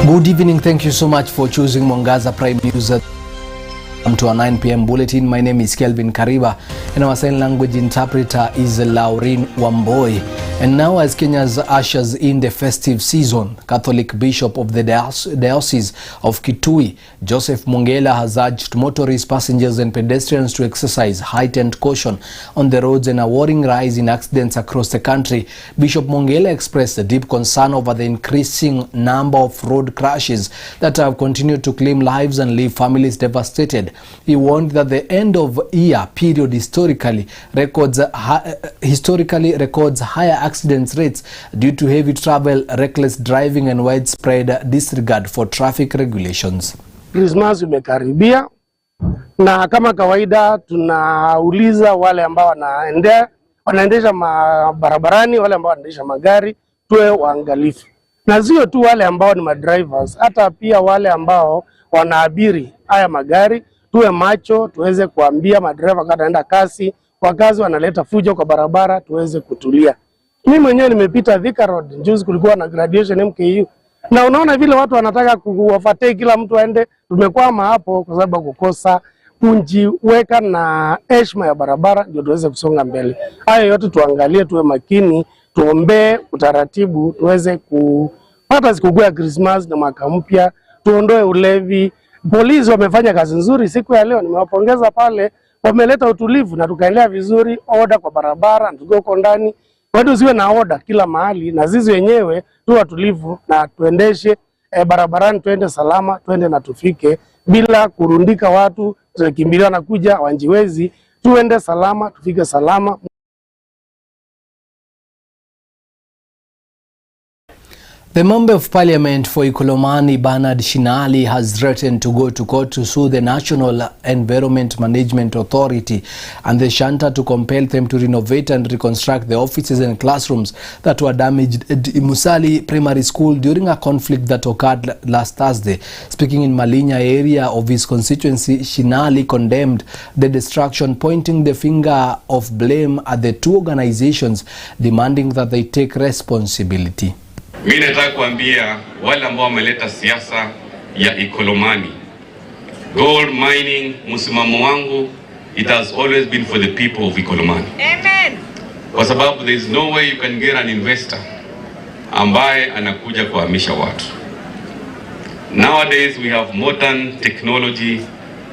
Good evening. Thank you so much for choosing Mwangaza Prime News. To our 9 p.m. bulletin. My name is Kelvin Kariba and our sign language interpreter is Laurin Wamboi. And now, as Kenya's ushers in the festive season, Catholic Bishop of the Diocese of Kitui, Joseph Mwangaza, has urged motorists, passengers and pedestrians to exercise heightened caution on the roads and a worrying rise in accidents across the country. Bishop Mwangaza expressed a deep concern over the increasing number of road crashes that have continued to claim lives and leave families devastated. He warned that the end of year period historically records higher accidents rates due to heavy travel, reckless driving and widespread disregard for traffic regulations. Christmas imekaribia na kama kawaida tunauliza wale ambao wanaendesha barabarani, wale ambao wanaendesha magari, tuwe waangalifu. Na sio tu wale ambao ni madrivers, hata pia wale ambao wanaabiri haya magari, tuwe macho, tuweze kuambia madereva kada enda kasi, wakazi wanaleta fujo kwa barabara, tuweze kutulia. Mimi mwenyewe nimepita Thika Road, juzi kulikuwa na graduation MKU. Na unaona vile watu wanataka kuwafuatia kila mtu aende, tumekwama hapo kwa sababu kukosa kujiweka na heshima ya barabara ndio tuweze kusonga mbele. Hayo yote tuangalie, tuwe makini, tuombee utaratibu, tuweze kupata sikukuu ya Christmas na mwaka mpya, tuondoe ulevi. Polisi wamefanya kazi nzuri siku ya leo, nimewapongeza pale, wameleta utulivu na tukaendelea vizuri, oda kwa barabara, tuko ndani. Watu siwe na oda kila mahali, na sisi wenyewe tuwe tulivu na tuendeshe barabarani, tuende salama, tuende na tufike bila kurundika watu, tunakimbilia na kuja wanjiwezi, tuende salama, tufike salama. The Member of Parliament for Ikolomani, Bernard Shinali, has threatened to go to court to sue the National Environment Management Authority and the Shanta to compel them to renovate and reconstruct the offices and classrooms that were damaged at Musali Primary School during a conflict that occurred last Thursday. Speaking in Malinya area of his constituency, Shinali condemned the destruction, pointing the finger of blame at the two organizations, demanding that they take responsibility. Mimi nataka kuambia wale ambao wameleta siasa ya Ikolomani, gold mining, msimamo wangu, it has always been for the people of Ikolomani. Amen. Kwa sababu there is no way you can get an investor ambaye anakuja kuhamisha watu. Nowadays we have modern technology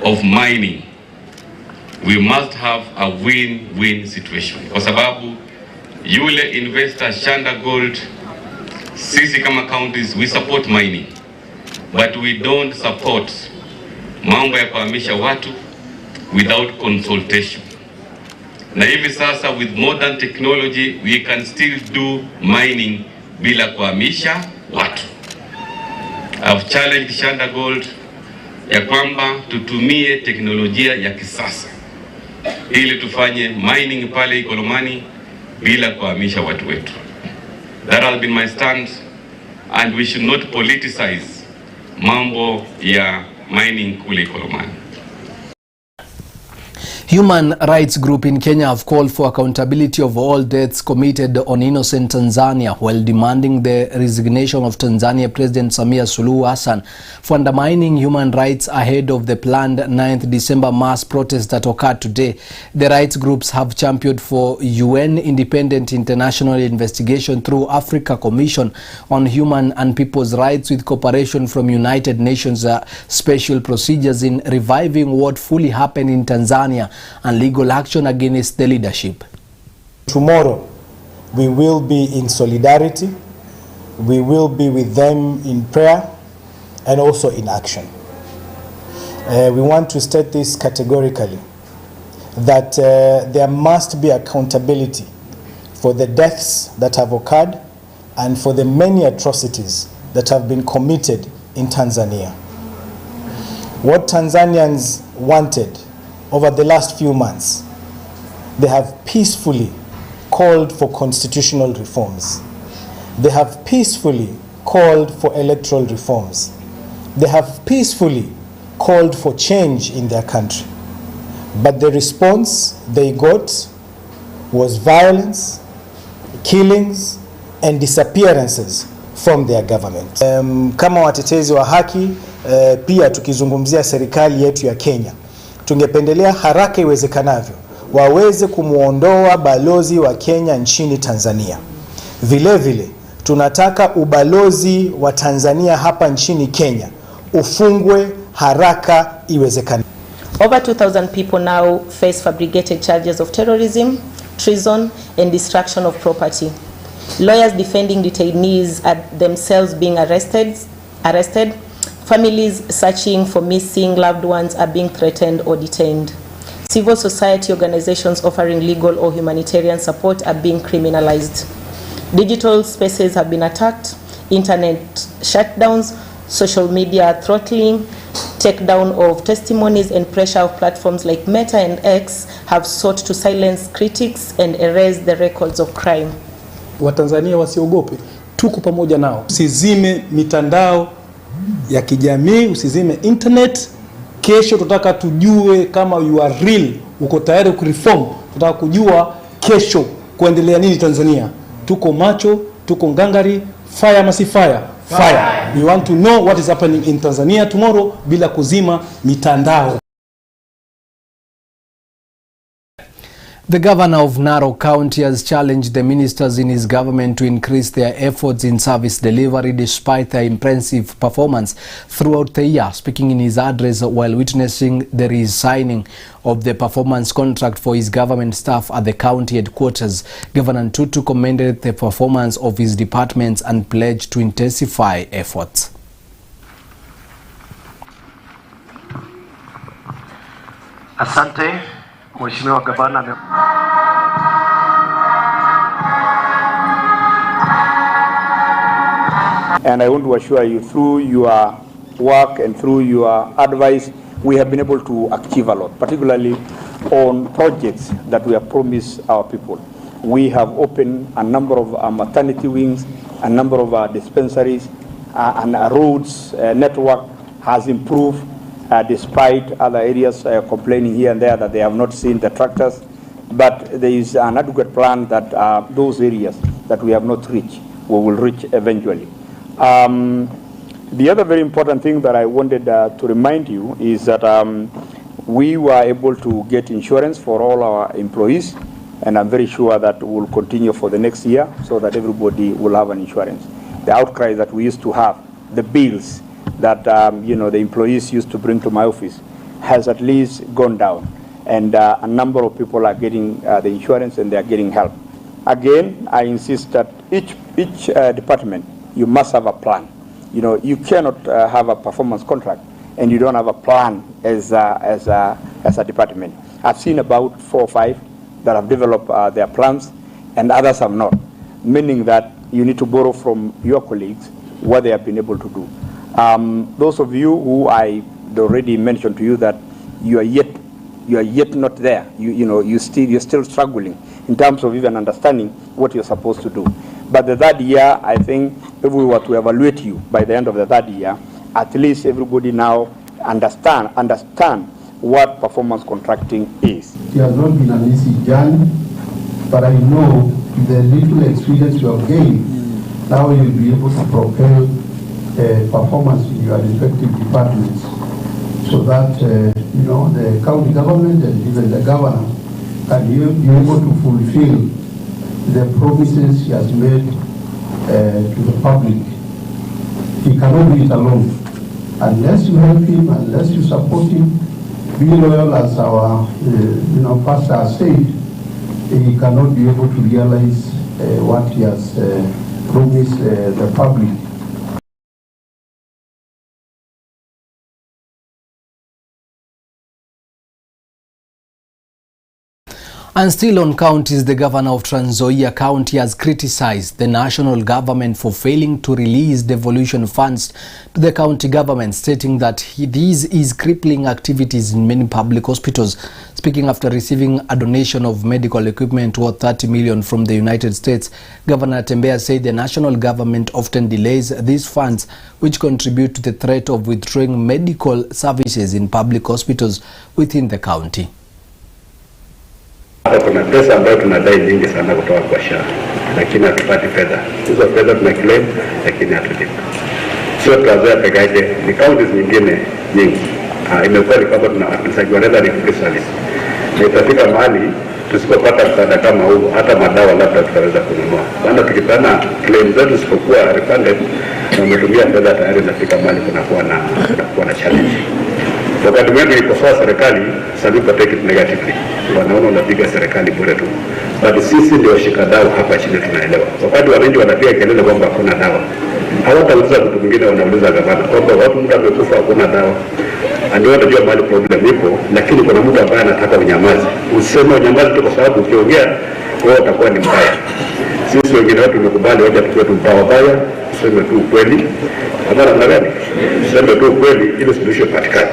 of mining. We must have a win-win situation. Kwa sababu yule investor Shanda Gold, sisi kama counties we support mining, but we don't support mambo ya kuhamisha watu without consultation. Na hivi sasa with modern technology we can still do mining bila kuhamisha watu. I've challenged Shanda Gold ya kwamba tutumie teknolojia ya kisasa ili tufanye mining pale Ikolomani bila kuhamisha watu wetu. That has been my stance, and we should not politicize mambo ya mining kule Ikolomani. Human rights group in Kenya have called for accountability of all deaths committed on innocent Tanzania while demanding the resignation of Tanzania President Samia Suluhu Hassan for undermining human rights ahead of the planned 9th December mass protest that occurred today. The rights groups have championed for UN independent international investigation through Africa Commission on Human and People's Rights with cooperation from United Nations special procedures in reviving what fully happened in Tanzania and legal action against the leadership. Tomorrow we will be in solidarity, we will be with them in prayer and also in action. We want to state this categorically, that there must be accountability for the deaths that have occurred and for the many atrocities that have been committed in Tanzania. What Tanzanians wanted over the last few months, they have peacefully called for constitutional reforms. They have peacefully called for electoral reforms. They have peacefully called for change in their country. But the response they got was violence, killings, and disappearances from their government. Kama watetezi wa haki, pia tukizungumzia serikali yetu ya Kenya, tungependelea haraka iwezekanavyo waweze kumuondoa balozi wa Kenya nchini Tanzania. Vile vile tunataka ubalozi wa Tanzania hapa nchini Kenya ufungwe haraka iwezekanavyo. Over 2,000 people now face fabricated charges of terrorism, treason, and destruction of property. Lawyers defending detainees are themselves being arrested. Families searching for missing loved ones are being threatened or detained. Civil society organizations offering legal or humanitarian support are being criminalized. Digital spaces have been attacked, internet shutdowns, social media throttling, takedown of testimonies, and pressure of platforms like Meta and X have sought to silence critics and erase the records of crime. Watanzania wasiogope, tuko pamoja nao. Usizime mitandao ya kijamii, usizime internet. Kesho tutaka tujue kama you are real, uko tayari kureform. Tutaka kujua kesho kuendelea nini Tanzania. Tuko macho, tuko ngangari, fire masi fire. Fire. We want to know what is happening in Tanzania tomorrow bila kuzima mitandao. The governor of Narok County has challenged the ministers in his government to increase their efforts in service delivery despite their impressive performance throughout the year. Speaking in his address while witnessing the re-signing of the performance contract for his government staff at the county headquarters, Governor Tutu commended the performance of his departments and pledged to intensify efforts. Asante. Mheshimiwa Gavana. And I want to assure you, through your work and through your advice, we have been able to achieve a lot, particularly on projects that we have promised our people. We have opened a number of maternity wings, a number of dispensaries, and roads network has improved. Despite other areas complaining here and there that they have not seen the tractors. But there is an adequate plan that those areas that we have not reached, we will reach eventually. The other very important thing that I wanted to remind you is that we were able to get insurance for all our employees, and I'm very sure that we will continue for the next year so that everybody will have an insurance. The outcry that we used to have, the bills that the employees used to bring to my office has at least gone down, and a number of people are getting the insurance and they are getting help. Again, I insist that each department, you must have a plan. You cannot have a performance contract and you don't have a plan as a department. I've seen about 4 or 5 that have developed their plans and others have not, meaning that you need to borrow from your colleagues what they have been able to do. Those of you who I already mentioned to you that you are yet not there. You're still struggling in terms of even understanding what you're supposed to do. But the third year, I think, if we were to evaluate you by the end of the third year, at least everybody now understand what performance contracting is. It has not been an easy journey, but I know the little experience you have gained, now you'll be able to propel performance in your respective departments, so that the county government and even the governor can be able to fulfill the promises he has made to the public. He cannot do it alone. Unless you help him, unless you support him, be loyal as our pastor has said, he cannot be able to realize what he has promised the public. And still on counties, the governor of Trans Nzoia County has criticized the national government for failing to release devolution funds to the county government, stating that this is crippling activities in many public hospitals. Speaking after receiving a donation of medical equipment worth 30 million from the United States, Governor Tembea said the national government often delays these funds, which contribute to the threat of withdrawing medical services in public hospitals within the county. Kuna pesa ambayo tunadai nyingi sana kutoka kwa SHA. lakini hatupati fedha. Hizo fedha tuna claim lakini hatulipi. Sio Trans-Nzoia peke yake, ni counties nyingine nyingi. Imekuwa ni kama tunasaidiwa na free service. Na itafika mahali tusipopata msaada kama huo, hata madawa labda tutaweza kununua. Maana tukipana claim zetu zisipokuwa refunded na umetumia fedha tayari, inafika mahali kunakuwa na challenge. Wakati mwingine ikosoa serikali, some people take it negatively. Wanaona unapiga serikali bure tu. But sisi ndio washikadau hapa chini tunaelewa. Wakati wananchi wanapiga kelele kwamba hakuna dawa, hawatauliza mtu mwingine, wanauliza gavana kwamba watu mtu amekufa hakuna dawa. Ndio wanajua mahali problem iko, lakini kuna mtu ambaye anataka unyamazi. Useme unyamazi tu kwa sababu ukiongea wewe utakuwa ni mbaya. Sisi wengine wetu tumekubali waje tukiwa mbaya, tuseme tu ukweli. Hapana namna gani? Tuseme tu ukweli ili suluhisho patikane.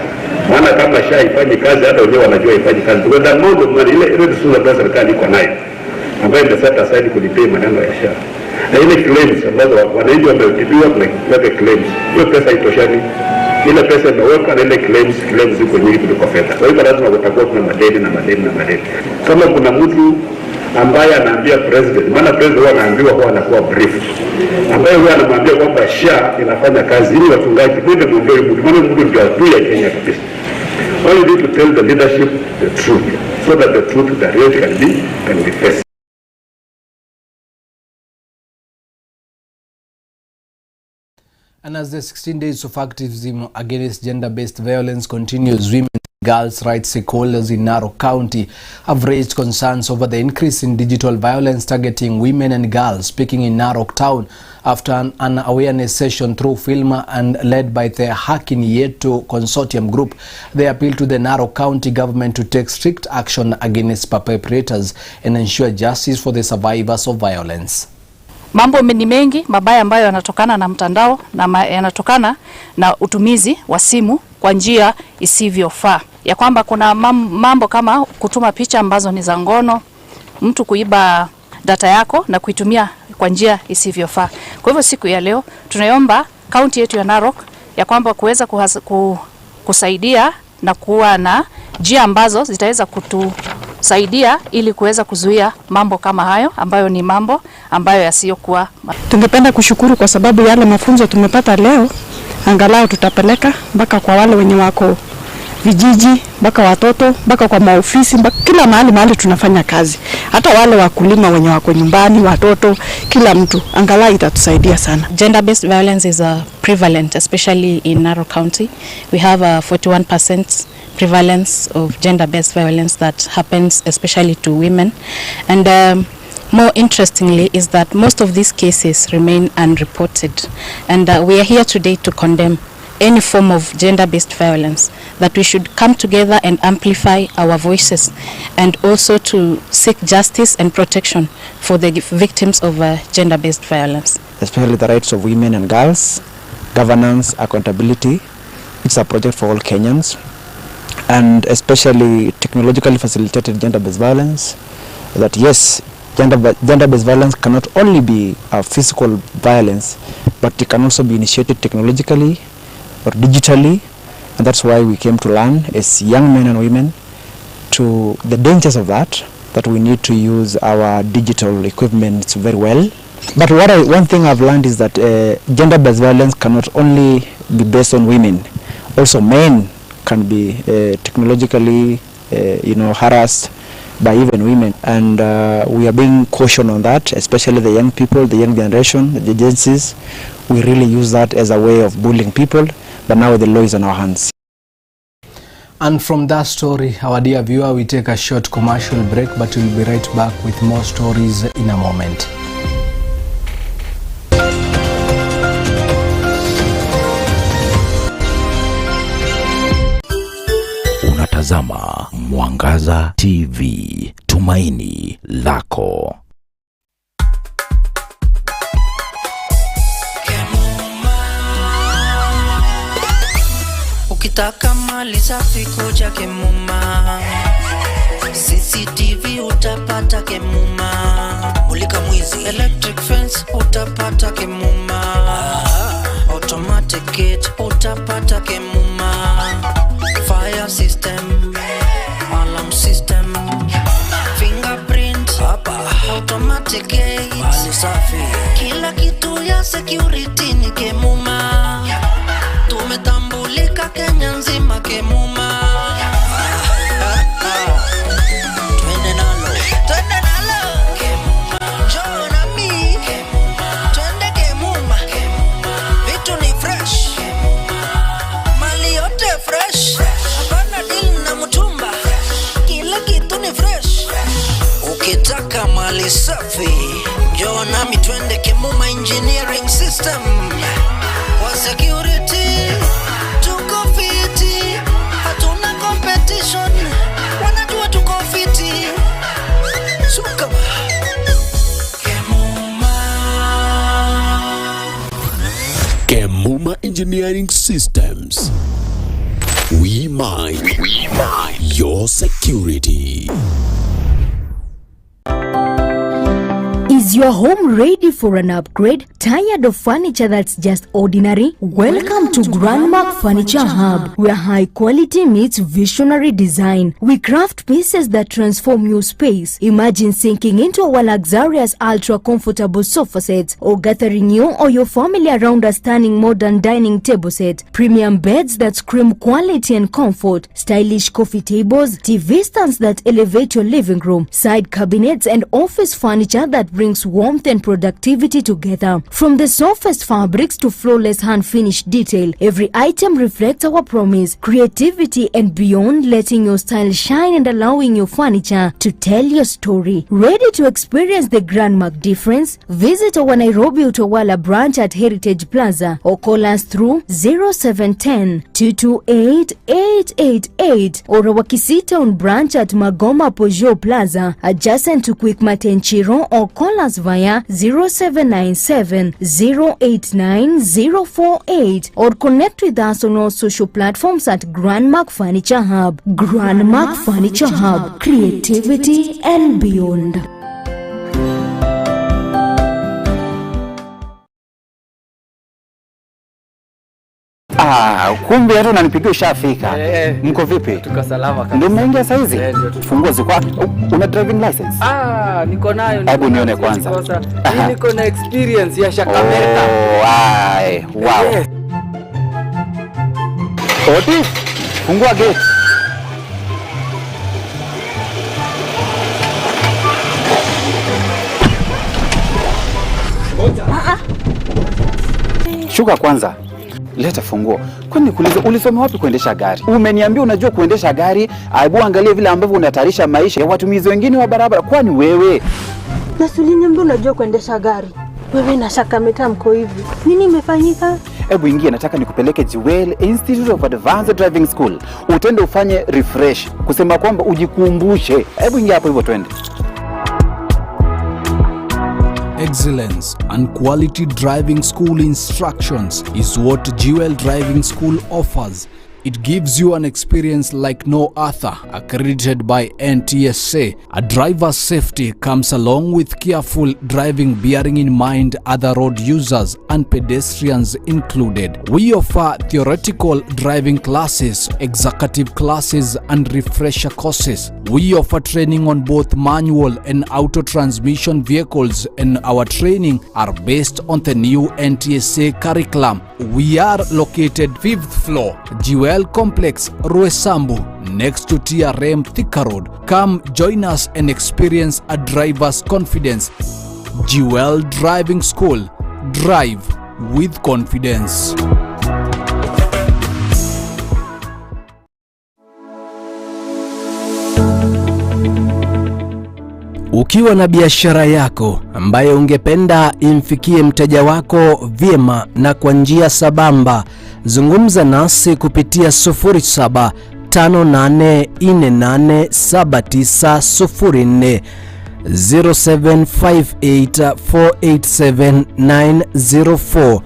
Maana kama haifanyi kazi, hata wenyewe wanajua haifanyi kazi. Kwa sababu mambo mali ile sura za serikali iko nayo, ambayo imeseta aside kulipia maneno ya SHA. Na ile claims ambazo wananchi wametibiwa na claims, hiyo pesa itoshani. Ile pesa imeweka na ile claims ziko nyingi kuliko fedha. Kwa hiyo lazima kutakuwa kuna madeni. Kama kuna mtu ambaye anaambia president, maana president huwa anaambiwa kwa anakuwa brief, ambaye huwa anamwambia kwamba SHA inafanya kazi, ili watungaji kwende muombe mtu, maana mtu ndio adui ya Kenya kabisa. All you need to tell the leadership the truth, so that the truth, the reality can be faced. And as the 16 days of activism against gender-based violence continues, women and girls' rights stakeholders in Narok County have raised concerns over the increase in digital violence targeting women and girls. Speaking in Narok Town after an awareness session through FILMA and led by the Hakin Yeto Consortium Group, they appealed to the Narok County government to take strict action against perpetrators and ensure justice for the survivors of violence. Mambo ni mengi mabaya ambayo yanatokana na mtandao na yanatokana na utumizi wa simu kwa njia isivyofaa. Ya kwamba kuna mambo kama kutuma picha ambazo ni za ngono, mtu kuiba data yako na kuitumia kwa njia isivyofaa. Kwa hivyo siku ya leo tunaomba kaunti yetu ya Narok ya kwamba kuweza kusaidia na kuwa na njia ambazo zitaweza kusaidia ili kuweza kuzuia mambo kama hayo ambayo ni mambo ambayo yasiyokuwa. Tungependa kushukuru kwa sababu yale mafunzo tumepata leo, angalau tutapeleka mpaka kwa wale wenye wako vijiji, mpaka watoto, mpaka kwa maofisi, mpaka kila mahali tunafanya kazi. Hata wale wakulima wenye wako nyumbani, watoto, kila mtu, angalau itatusaidia sana. Gender-based violence is prevalent, especially in Narok County. We have a 41% prevalence of gender-based violence that happens especially to women. And more interestingly is that most of these cases remain unreported. And we are here today to condemn any form of gender-based violence, that we should come together and amplify our voices and also to seek justice and protection for the victims of gender-based violence. Especially the rights of women and girls, governance, accountability. It's a project for all Kenyans, and especially technologically facilitated gender-based violence, that yes, gender-based violence cannot only be a physical violence, but it can also be initiated technologically or digitally, and that's why we came to learn as young men and women to the dangers of that we need to use our digital equipment very well. But one thing I've learned is that gender-based violence cannot only be based on women. Also men can be technologically harassed by even women, and we are being cautioned on that, especially the young people, the young generation, the agencies. We really use that as a way of bullying people, but now the law is on our hands. And from that story, our dear viewer, we take a short commercial break, but we'll be right back with more stories in a moment. Unatazama Mwangaza TV, tumaini lako. Ukitaka mali safi kuja Kemuma, CCTV utapata Kemuma, mulika mwizi, electric fence utapata Kemuma, automatic gate utapata Kemuma, fire system, alarm system, fingerprint, automatic gate, safi. Kila kitu ya security ni Kemuma. Tumetambulika Kenya nzima Kemuma. Twende nalo Kemuma. Njoo na mi twende Kemuma. Vitu ni fresh, mali yote fresh. Hapana deal na mtumba, kila kitu ni fresh. Ukitaka mali safi, njoo nami twende Kemuma Engineering System. Kwa security tuko fiti, hatuna competition, wanajua tuko fiti. Suka Kemuma Engineering Systems. We mind your security. Is your home ready for an upgrade? Tired of furniture that's just ordinary? Welcome to Grandmark Furniture Hub, where high quality meets visionary design. We craft pieces that transform your space. Imagine sinking into our luxurious ultra comfortable sofa sets, or gathering you or your family around a stunning modern dining table set. Premium beds that scream quality and comfort. Stylish coffee tables, TV stands that elevate your living room. Side cabinets and office furniture that brings warmth and productivity together. From the softest fabrics to flawless hand-finished detail, every item reflects our promise, creativity and beyond, letting your style shine and allowing your furniture to tell your story. Ready to experience the Grandmark difference? Visit our Nairobi Utawala branch at Heritage Plaza or call us through 0710-228-888 or our Kisitown branch at Magoma Peugeot Plaza adjacent to Quickmart Enchiro, or call us via 0797-089-048 or connect with us on all social platforms at Grandmark Furniture Hub. Grandmark Furniture Hub, creativity and beyond. Kumbe hata unanipigia ushafika. Mko vipi? Tuko salama kabisa. Ndio umeingia saa hizi? Funguo ziko wapi? Una driving license? Niko nayo. Hebu nione kwanza. Mimi niko na experience ya Shakameta. Wow. Oti, fungua gate. Shuka kwanza. Leta funguo. Kwani nikuulize, ulisoma wapi kuendesha gari? Umeniambia unajua kuendesha gari, aibu angalia vile ambavyo unatarisha maisha ya watumizi wengine wa barabara. Kwani wewe? Na uliniambia unajua kuendesha gari. Wewe na Shakameta mko hivi. Nini imefanyika? Hebu ingia, nataka nikupeleke Jewel Institute of Advanced Driving School. Utende ufanye refresh, kusema kwamba ujikumbushe. Hebu ingia hapo hivyo twende. Excellence and quality driving school instructions is what Jewel Driving School offers. It gives you an experience like no other, accredited by NTSA. A driver's safety comes along with careful driving, bearing in mind other road users and pedestrians included. We offer theoretical driving classes, executive classes and refresher courses. We offer training on both manual and auto transmission vehicles, and our training are based on the new NTSA curriculum. We are located 5th floor, Jewel Complex, Ruesambu, next to TRM Thika Road. Come join us and experience a driver's confidence. Jewel Driving School. Drive with confidence. Ukiwa na biashara yako ambayo ungependa imfikie mteja wako vyema na kwa njia sabamba, zungumza nasi kupitia 0758487904, 0758487904.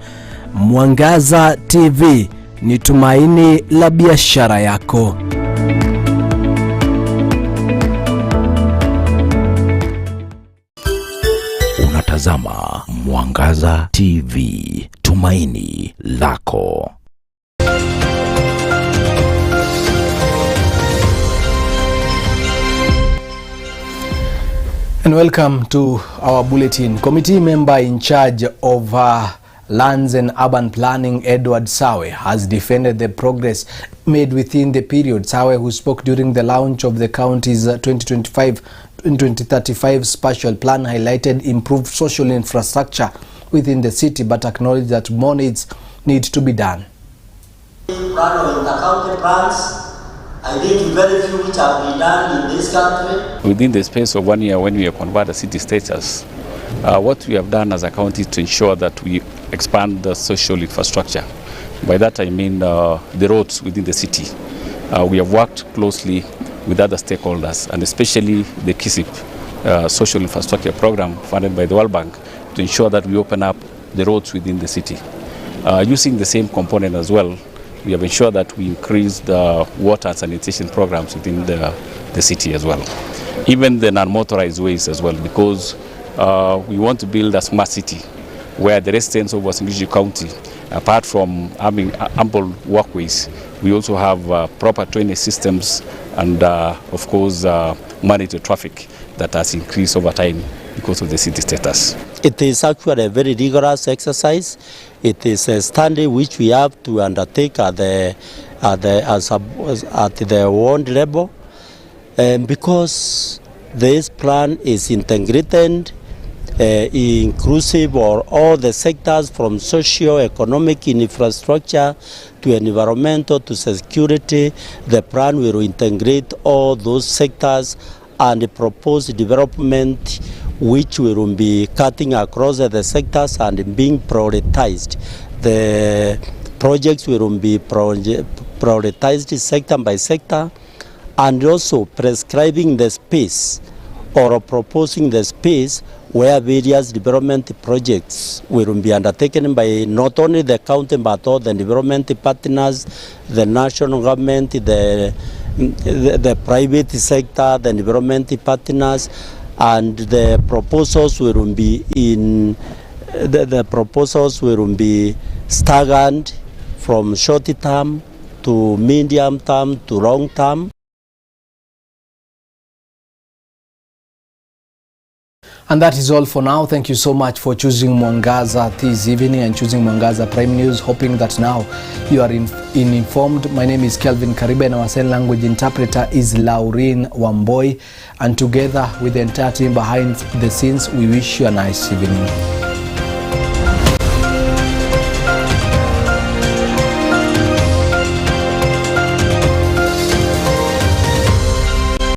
Mwangaza TV ni tumaini la biashara yako. Unatazama Mwangaza TV, tumaini lako. And welcome to our bulletin. Committee member in charge of Lands and Urban Planning, Edward Sawe, has defended the progress made within the period. Sawe, who spoke during the launch of the county's 2025-2035 spatial plan, highlighted improved social infrastructure within the city, but acknowledged that more needs to be done. Inter-county plans, I think very few which have been done in this country. Within the space of 1 year, when we have converted city status, what we have done as a county is to ensure that we expand the social infrastructure. By that I mean the roads within the city. We have worked closely with other stakeholders, and especially the KISIP social infrastructure program funded by the World Bank, to ensure that we open up the roads within the city. Using the same component as well, we have ensured that we increase the water and sanitation programs within the city as well. Even the non-motorized ways as well, because we want to build a smart city where the residents of Uasin Gishu County, apart from having ample walkways, we also have proper drainage systems and of course monitor traffic that has increased over time because of the city status. It is actually a very rigorous exercise. It is a study which we have to undertake at the ward level, because this plan is integrated, inclusive of all the sectors, from socio-economic infrastructure to environmental to security. The plan will integrate all those sectors and propose development which will be cutting across the sectors and being prioritized. The projects will be prioritized sector by sector, and also prescribing the space or proposing the space where various development projects will be undertaken by not only the county but all the development partners, the national government, the private sector, the development partners, and the proposals will be staggered from short term to medium term to long term. And that is all for now. Thank you so much for choosing Mwangaza this evening and choosing Mwangaza Prime News, hoping that now you are informed. My name is Kelvin Kariba, and our sign language interpreter is Laurin Wamboi. And together with the entire team behind the scenes, we wish you a nice evening.